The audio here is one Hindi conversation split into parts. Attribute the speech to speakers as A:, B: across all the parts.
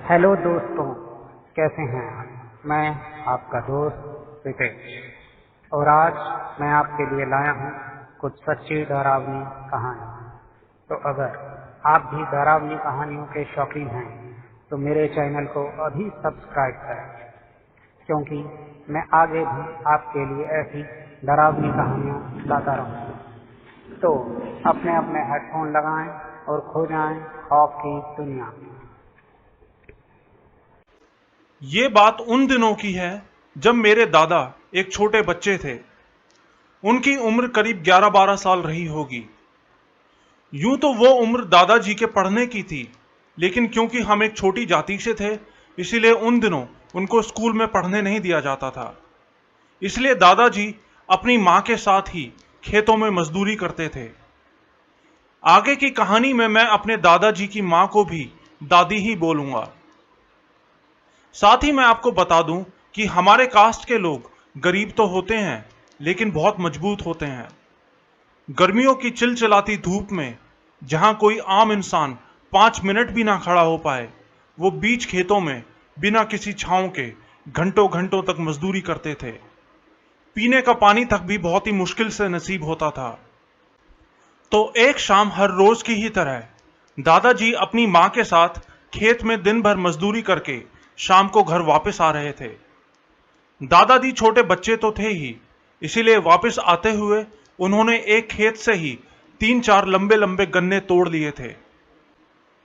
A: हेलो दोस्तों, कैसे हैं आप? मैं आपका दोस्त रितेश और आज मैं आपके लिए लाया हूँ कुछ सच्ची डरावनी कहानी। तो अगर आप भी डरावनी कहानियों के शौकीन हैं तो मेरे चैनल को अभी सब्सक्राइब करें, क्योंकि मैं आगे भी आपके लिए ऐसी डरावनी कहानियाँ लाता रहूँगा। तो अपने अपने हेडफोन लगाएं और खो जाएं खौफ की दुनिया में।
B: ये बात उन दिनों की है जब मेरे दादा एक छोटे बच्चे थे। उनकी उम्र करीब 11-12 साल रही होगी। यूं तो वो उम्र दादाजी के पढ़ने की थी, लेकिन क्योंकि हम एक छोटी जाति से थे, इसीलिए उन दिनों उनको स्कूल में पढ़ने नहीं दिया जाता था। इसलिए दादाजी अपनी माँ के साथ ही खेतों में मजदूरी करते थे। आगे की कहानी में मैं अपने दादाजी की माँ को भी दादी ही बोलूंगा। साथ ही मैं आपको बता दूं कि हमारे कास्ट के लोग गरीब तो होते हैं, लेकिन बहुत मजबूत होते हैं। गर्मियों की चिलचिलाती धूप में जहां कोई आम इंसान 5 मिनट भी ना खड़ा हो पाए, वो बीच खेतों में बिना किसी छांव के घंटों घंटों तक मजदूरी करते थे। पीने का पानी तक भी बहुत ही मुश्किल से नसीब होता था। तो एक शाम हर रोज की ही तरह दादाजी अपनी माँ के साथ खेत में दिन भर मजदूरी करके शाम को घर वापस आ रहे थे। दादाजी छोटे बच्चे तो थे ही, इसीलिए वापस आते हुए उन्होंने एक खेत से ही 3-4 लंबे लंबे गन्ने तोड़ लिए थे,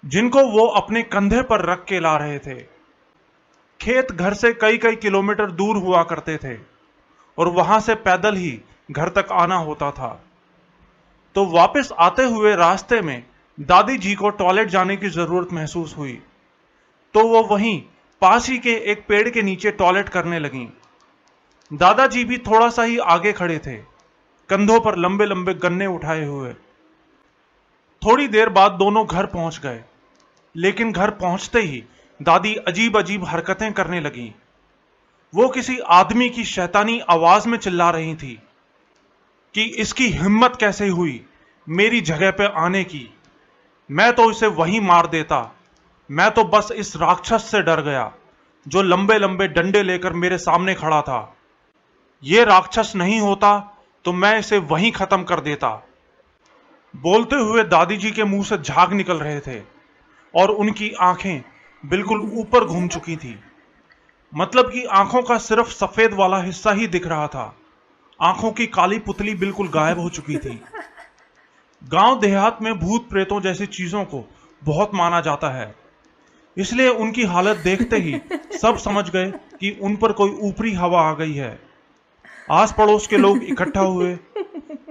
B: जिनको वो अपने कंधे पर रख के ला रहे थे। खेत घर से कई कई किलोमीटर दूर हुआ करते थे और वहां से पैदल ही घर तक आना होता था। तो वापस आते हुए रास्ते में दादी जी को टॉयलेट जाने की जरूरत महसूस हुई, तो वो वहीं पास ही के एक पेड़ के नीचे टॉयलेट करने लगीं। दादाजी भी थोड़ा सा ही आगे खड़े थे, कंधों पर लंबे लंबे गन्ने उठाए हुए। थोड़ी देर बाद दोनों घर पहुंच गए, लेकिन घर पहुंचते ही दादी अजीब अजीब हरकतें करने लगीं। वो किसी आदमी की शैतानी आवाज में चिल्ला रही थी कि इसकी हिम्मत कैसे हुई मेरी जगह पे आने की, मैं तो इसे वहीं मार देता। मैं तो बस इस राक्षस से डर गया जो लंबे लंबे डंडे लेकर मेरे सामने खड़ा था। ये राक्षस नहीं होता तो मैं इसे वहीं खत्म कर देता। बोलते हुए दादी जी के मुंह से झाग निकल रहे थे और उनकी आंखें बिल्कुल ऊपर घूम चुकी थी। मतलब कि आंखों का सिर्फ सफेद वाला हिस्सा ही दिख रहा था। आंखों की काली पुतली बिल्कुल गायब हो चुकी थी। गांव देहात में भूत प्रेतों जैसी चीजों को बहुत माना जाता है, इसलिए उनकी हालत देखते ही सब समझ गए कि उन पर कोई ऊपरी हवा आ गई है। आस पड़ोस के लोग इकट्ठा हुए।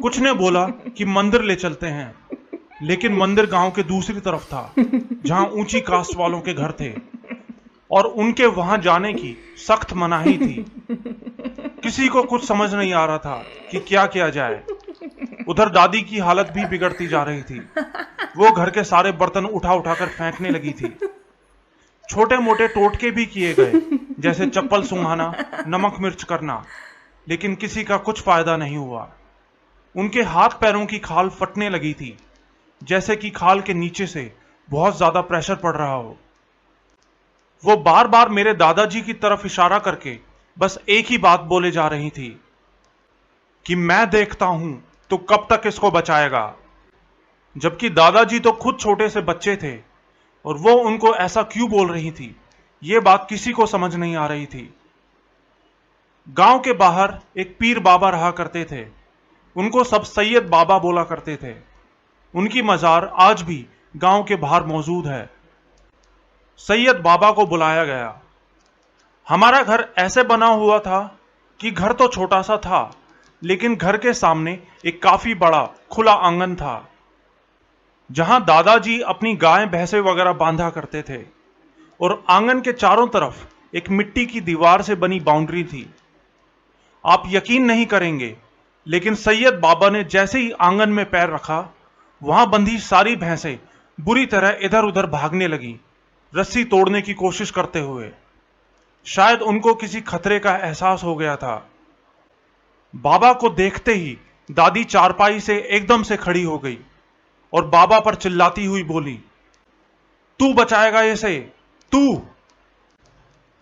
B: कुछ ने बोला कि मंदिर ले चलते हैं, लेकिन मंदिर गांव के दूसरी तरफ था, जहां ऊंची कास्ट वालों के घर थे और उनके वहां जाने की सख्त मनाही थी। किसी को कुछ समझ नहीं आ रहा था कि क्या किया जाए। उधर दादी की हालत भी बिगड़ती जा रही थी। वो घर के सारे बर्तन उठा उठाकर फेंकने लगी थी। छोटे मोटे टोटके भी किए गए, जैसे चप्पल सुंघाना, नमक मिर्च करना, लेकिन किसी का कुछ फायदा नहीं हुआ। उनके हाथ पैरों की खाल फटने लगी थी, जैसे कि खाल के नीचे से बहुत ज्यादा प्रेशर पड़ रहा हो। वो बार बार मेरे दादाजी की तरफ इशारा करके बस एक ही बात बोले जा रही थी कि मैं देखता हूं तो कब तक इसको बचाएगा। जबकि दादाजी तो खुद छोटे से बच्चे थे और वो उनको ऐसा क्यों बोल रही थी, ये बात किसी को समझ नहीं आ रही थी। गांव के बाहर एक पीर बाबा रहा करते थे। उनको सब सैयद बाबा बोला करते थे। उनकी मजार आज भी गांव के बाहर मौजूद है। सैयद बाबा को बुलाया गया। हमारा घर ऐसे बना हुआ था कि घर तो छोटा सा था, लेकिन घर के सामने एक काफी बड़ा खुला आंगन था, जहां दादाजी अपनी गाय भैंसे वगैरह बांधा करते थे और आंगन के चारों तरफ एक मिट्टी की दीवार से बनी बाउंड्री थी। आप यकीन नहीं करेंगे, लेकिन सैयद बाबा ने जैसे ही आंगन में पैर रखा, वहां बंधी सारी भैंसें बुरी तरह इधर उधर भागने लगी, रस्सी तोड़ने की कोशिश करते हुए। शायद उनको किसी खतरे का एहसास हो गया था। बाबा को देखते ही दादी चारपाई से एकदम से खड़ी हो गई और बाबा पर चिल्लाती हुई बोली, तू बचाएगा इसे, तू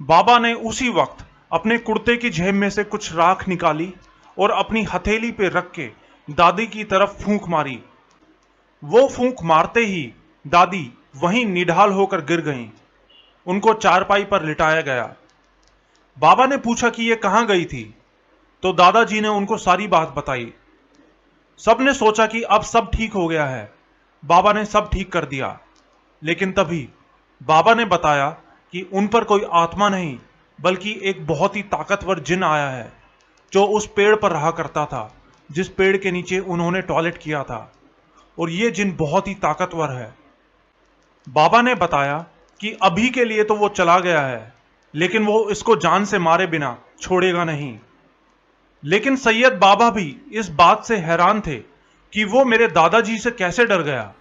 B: बाबा ने उसी वक्त अपने कुर्ते की जेब में से कुछ राख निकाली और अपनी हथेली पे रख के दादी की तरफ फूंक मारी। वो फूंक मारते ही दादी वहीं निढाल होकर गिर गईं। उनको चारपाई पर लिटाया गया। बाबा ने पूछा कि ये कहां गई थी, तो दादाजी ने उनको सारी बात बताई। सबने सोचा कि अब सब ठीक हो गया है, बाबा ने सब ठीक कर दिया। लेकिन तभी बाबा ने बताया कि उन पर कोई आत्मा नहीं, बल्कि एक बहुत ही ताकतवर जिन आया है, जो उस पेड़ पर रहा करता था जिस पेड़ के नीचे उन्होंने टॉयलेट किया था, और ये जिन बहुत ही ताकतवर है। बाबा ने बताया कि अभी के लिए तो वो चला गया है, लेकिन वो इसको जान से मारे बिना छोड़ेगा नहीं। लेकिन सैयद बाबा भी इस बात से हैरान थे कि वो मेरे दादाजी से कैसे डर गया।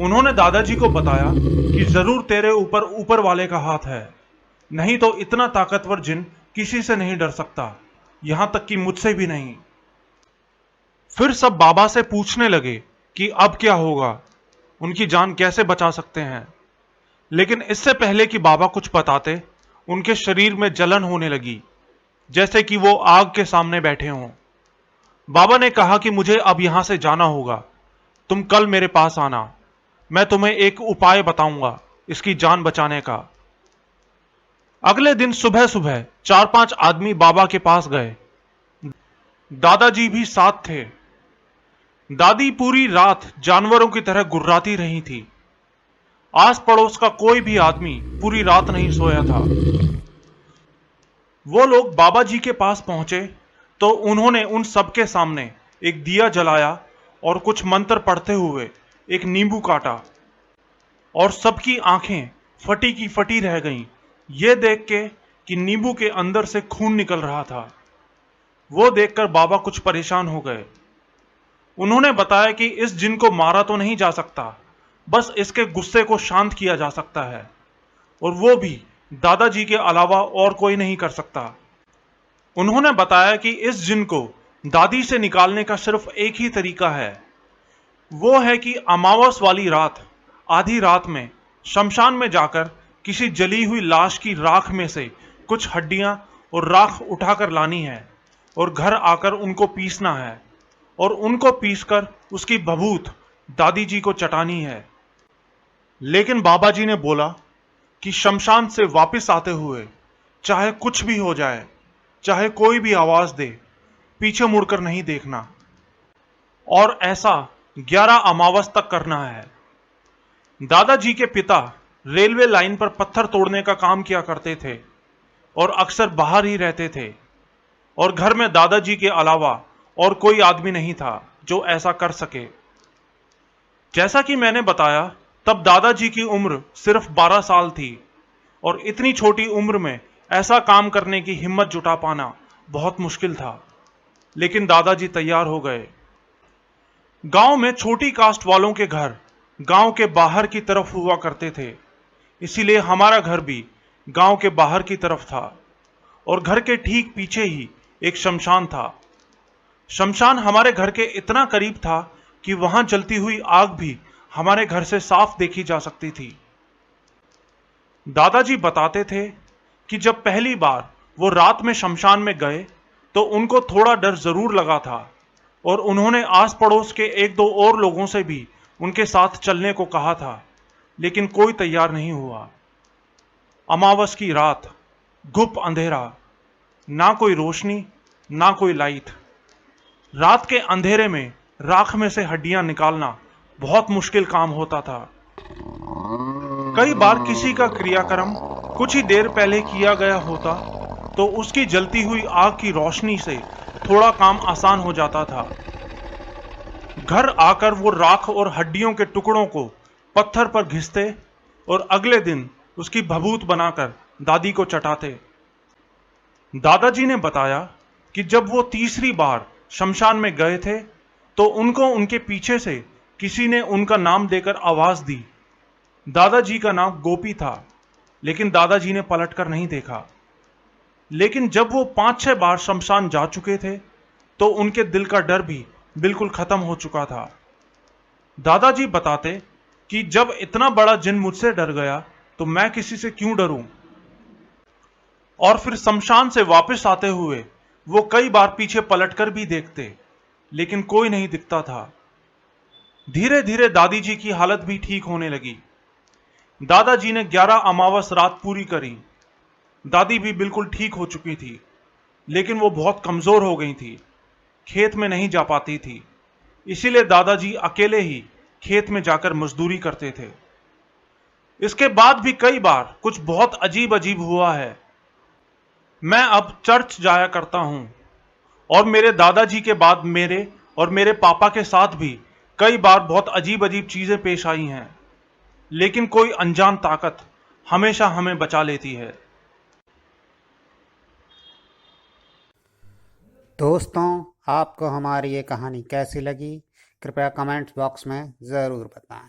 B: उन्होंने दादाजी को बताया कि जरूर तेरे ऊपर ऊपर वाले का हाथ है, नहीं तो इतना ताकतवर जिन किसी से नहीं डर सकता, यहां तक कि मुझसे भी नहीं। फिर सब बाबा से पूछने लगे कि अब क्या होगा, उनकी जान कैसे बचा सकते हैं। लेकिन इससे पहले कि बाबा कुछ बताते, उनके शरीर में जलन होने लगी, जैसे कि वो आग के सामने बैठे हों। बाबा ने कहा कि मुझे अब यहां से जाना होगा, तुम कल मेरे पास आना, मैं तुम्हें एक उपाय बताऊंगा इसकी जान बचाने का। अगले दिन सुबह सुबह 4-5 आदमी बाबा के पास गए। दादाजी भी साथ थे। दादी पूरी रात जानवरों की तरह गुर्राती रही थी। आस पड़ोस का कोई भी आदमी पूरी रात नहीं सोया था। वो लोग बाबा जी के पास पहुंचे तो उन्होंने उन सबके सामने एक दिया जलाया और कुछ मंत्र पढ़ते हुए एक नींबू काटा, और सबकी आंखें फटी की फटी रह गईं, ये देख के कि नींबू के अंदर से खून निकल रहा था। वो देखकर बाबा कुछ परेशान हो गए। उन्होंने बताया कि इस जिन को मारा तो नहीं जा सकता, बस इसके गुस्से को शांत किया जा सकता है, और वो भी दादाजी के अलावा और कोई नहीं कर सकता। उन्होंने बताया कि इस जिन को दादी से निकालने का सिर्फ एक ही तरीका है, वो है कि अमावस वाली रात आधी रात में शमशान में जाकर किसी जली हुई लाश की राख में से कुछ हड्डियां और राख उठाकर लानी है, और घर आकर उनको पीसना है, और उनको पीसकर उसकी भभूत दादी जी को चटानी है। लेकिन बाबा जी ने बोला कि शमशान से वापस आते हुए चाहे कुछ भी हो जाए, चाहे कोई भी आवाज दे, पीछे मुड़कर नहीं देखना, और ऐसा 11 अमावस तक करना है। दादाजी के पिता रेलवे लाइन पर पत्थर तोड़ने का काम किया करते थे और अक्सर बाहर ही रहते थे, और घर में दादाजी के अलावा और कोई आदमी नहीं था जो ऐसा कर सके। जैसा कि मैंने बताया, तब दादाजी की उम्र सिर्फ 12 साल थी, और इतनी छोटी उम्र में ऐसा काम करने की हिम्मत जुटा पाना बहुत मुश्किल था। लेकिन दादाजी तैयार हो गए। गांव में छोटी कास्ट वालों के घर गांव के बाहर की तरफ हुआ करते थे, इसीलिए हमारा घर भी गांव के बाहर की तरफ था, और घर के ठीक पीछे ही एक शमशान था। शमशान हमारे घर के इतना करीब था कि वहां जलती हुई आग भी हमारे घर से साफ देखी जा सकती थी। दादाजी बताते थे कि जब पहली बार वो रात में शमशान में गए तो उनको थोड़ा डर जरूर लगा था, और उन्होंने आस पड़ोस के 1-2 और लोगों से भी उनके साथ चलने को कहा था, लेकिन कोई तैयार नहीं हुआ। अमावस की रात, घुप अंधेरा, ना कोई रोशनी ना कोई लाइट। रात के अंधेरे में राख में से हड्डियां निकालना बहुत मुश्किल काम होता था। कई बार किसी का क्रियाक्रम कुछ ही देर पहले किया गया होता तो उसकी जलती हुई आग की रोशनी से थोड़ा काम आसान हो जाता था। घर आकर वो राख और हड्डियों के टुकड़ों को पत्थर पर घिसते और अगले दिन उसकी भभूत बनाकर दादी को चटाते। दादाजी ने बताया कि जब वो तीसरी बार शमशान में गए थे तो उनको उनके पीछे से किसी ने उनका नाम देकर आवाज दी। दादाजी का नाम गोपी था, लेकिन दादाजी ने पलटकर नहीं देखा। लेकिन जब वो 5-6 बार शमशान जा चुके थे तो उनके दिल का डर भी बिल्कुल खत्म हो चुका था। दादाजी बताते कि जब इतना बड़ा जिन मुझसे डर गया तो मैं किसी से क्यों डरूं। और फिर शमशान से वापस आते हुए वो कई बार पीछे पलटकर भी देखते, लेकिन कोई नहीं दिखता था। धीरे धीरे दादी जी की हालत भी ठीक होने लगी। दादाजी ने 11 अमावस रात पूरी करी। दादी भी बिल्कुल ठीक हो चुकी थी, लेकिन वो बहुत कमजोर हो गई थी, खेत में नहीं जा पाती थी। इसीलिए दादाजी अकेले ही खेत में जाकर मजदूरी करते थे। इसके बाद भी कई बार कुछ बहुत अजीब अजीब हुआ है। मैं अब चर्च जाया करता हूं और मेरे दादाजी के बाद मेरे और मेरे पापा के साथ भी कई बार बहुत अजीब अजीब चीजें पेश आई हैं, लेकिन कोई अनजान ताकत हमेशा हमें बचा लेती है।
A: दोस्तों, आपको हमारी ये कहानी कैसी लगी, कृपया कमेंट्स बॉक्स में ज़रूर बताएं।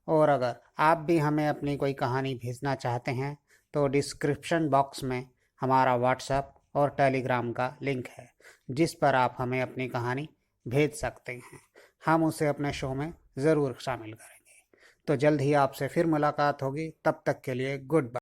A: और अगर आप भी हमें अपनी कोई कहानी भेजना चाहते हैं तो डिस्क्रिप्शन बॉक्स में हमारा व्हाट्सएप और टेलीग्राम का लिंक है, जिस पर आप हमें अपनी कहानी भेज सकते हैं। हम उसे अपने शो में ज़रूर शामिल करेंगे। तो जल्द ही आपसे फिर मुलाकात होगी। तब तक के लिए गुड बाय।